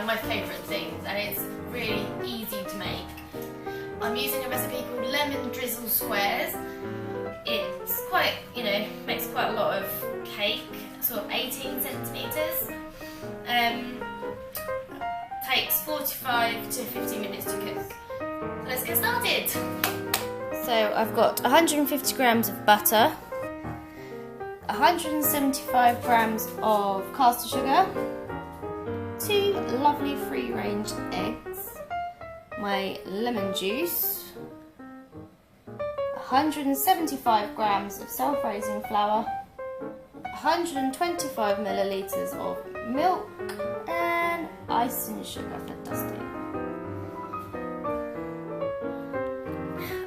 my favourite things, and it's really easy to make. I'm using a recipe called Lemon Drizzle Squares. It's quite, makes quite a lot of cake, sort of 18 centimetres. Takes 45 to 50 minutes to cook. So let's get started. So I've got 150 grams of butter, 175 grams of caster sugar, 2 lovely free-range eggs, my lemon juice, 175 grams of self-raising flour, 125 millilitres of milk, and icing sugar for dusting.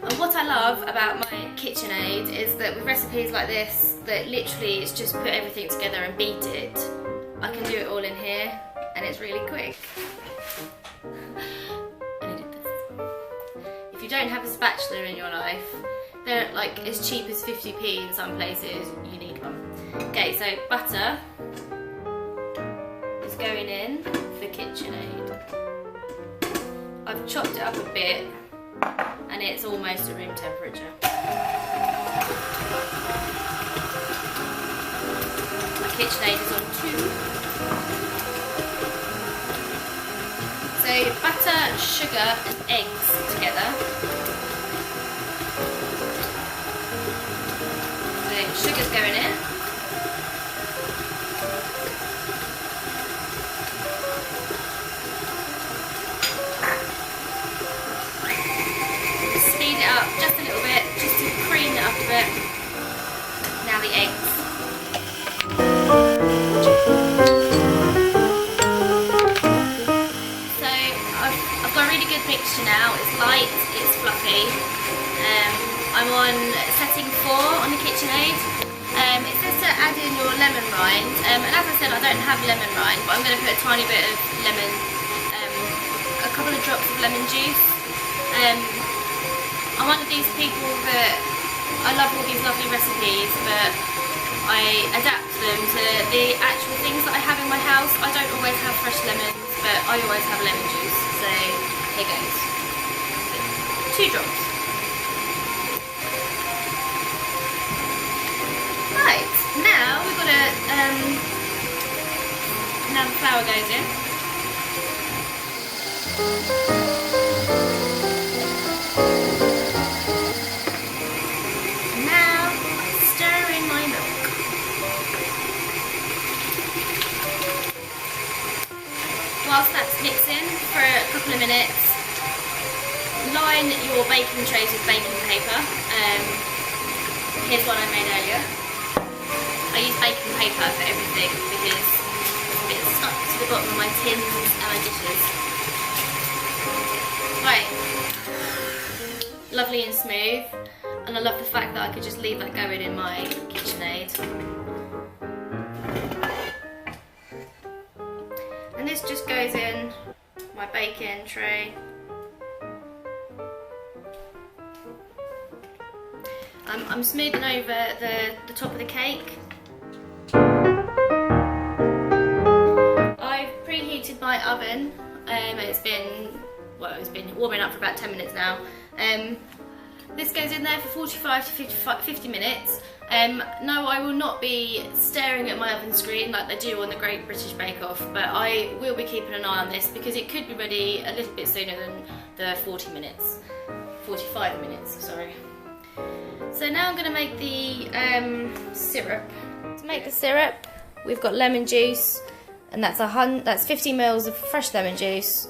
And what I love about my KitchenAid is that with recipes like this, that literally it's just put everything together and beat it. I can do it all in here, and it's really quick. I needed this. If you don't have a spatula in your life, they're like as cheap as 50p in some places. You need one. Okay, so butter is going in for KitchenAid. I've chopped it up a bit, and it's almost at room temperature. My KitchenAid is on 2. So butter, sugar and eggs together. So sugar's going in. Speed it up just a little bit, just to cream it up a bit. Now the eggs. So I've got a really good mixture now. It's light, it's fluffy. I'm on setting 4 on the KitchenAid. It says to add in your lemon rind, and as I said, I don't have lemon rind, but I'm going to put a tiny bit of lemon, a couple of drops of lemon juice. I'm one of these people that I love all these lovely recipes, but I adapt them to the actual things that I have in my house. I don't always have fresh lemons, but I always have lemon juice, so here goes. 2 drops. Right, now we've got to, now the flour goes in. Now, stir in my milk. Whilst that's mixing for a couple of minutes, line your baking trays with baking paper. Here's one I made earlier. I use baking paper for everything because it's stuck to the bottom of my tins and my dishes. Right, lovely and smooth, and I love the fact that I could just leave that going in my KitchenAid. And this just goes in my baking tray. I'm smoothing over the top of the cake. I've preheated my oven. It's been warming up for about 10 minutes now. This goes in there for 45 to 50 minutes. No, I will not be staring at my oven screen like they do on the Great British Bake Off, but I will be keeping an eye on this because it could be ready a little bit sooner than the 45 minutes, sorry. So now I'm going to make the syrup. To make the syrup, we've got lemon juice, and that's 50 ml of fresh lemon juice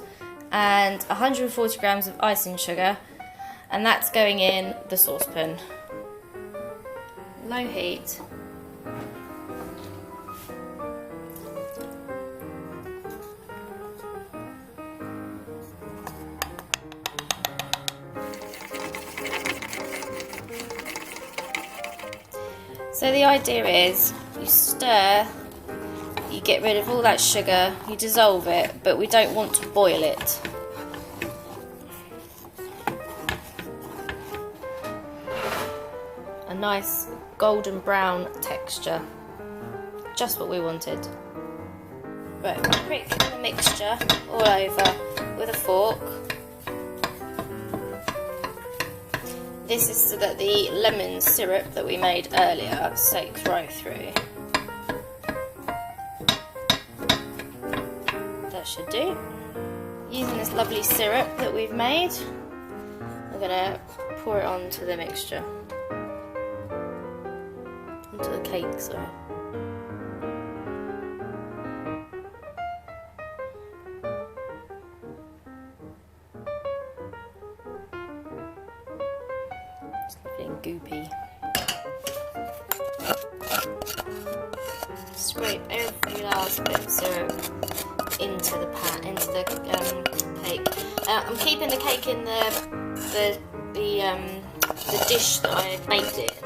and 140 grams of icing sugar, and that's going in the saucepan. Low heat. So the idea is you stir, you get rid of all that sugar, you dissolve it, but we don't want to boil it. A nice golden brown texture, just what we wanted. Right, prick the mixture all over with a fork. This is so that the lemon syrup that we made earlier soaks right through. That should do. Using this lovely syrup that we've made, I'm going to pour it onto the mixture. Onto the cake, sorry. It's getting goopy. Scrape every last bit of syrup into the pan, into the cake. I'm keeping the cake in the dish that I baked it in.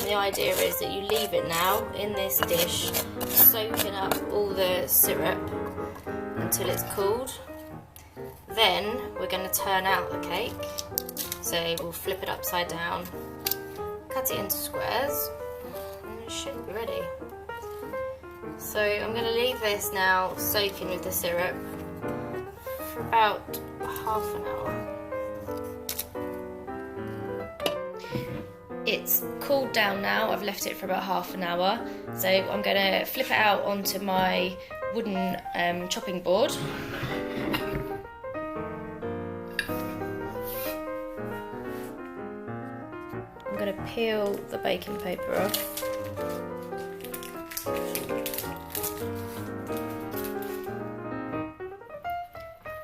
The idea is that you leave it now in this dish, soaking up all the syrup until it's cooled. Then we're going to turn out the cake. So we'll flip it upside down, cut it into squares, and it should be ready. So I'm going to leave this now soaking with the syrup for about half an hour. It's cooled down now, I've left it for about half an hour. So I'm going to flip it out onto my wooden chopping board. I'm going to peel the baking paper off.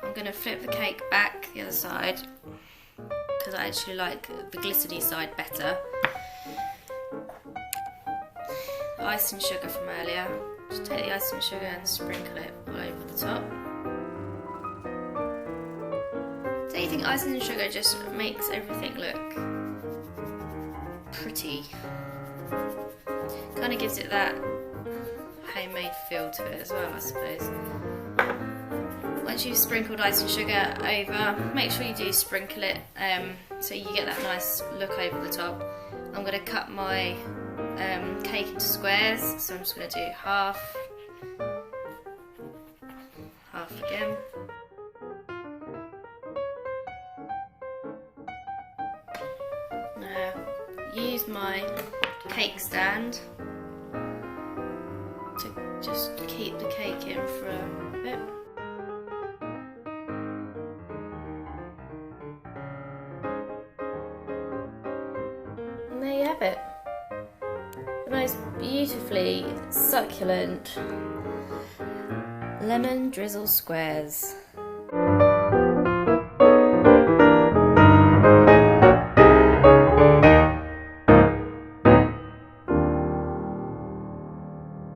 I'm going to flip the cake back the other side because I actually like the glistery side better. The icing sugar from earlier, just take the icing sugar and sprinkle it all over the top. Don't you think icing sugar just makes everything look pretty? Kind of gives it that homemade feel to it as well, I suppose. Once you've sprinkled icing sugar over, make sure you do sprinkle it so you get that nice look over the top. I'm going to cut my cake into squares, so I'm just going to do half again. Now use my cake stand to just keep the cake in for a bit. And there you have it. The most beautifully succulent lemon drizzle squares.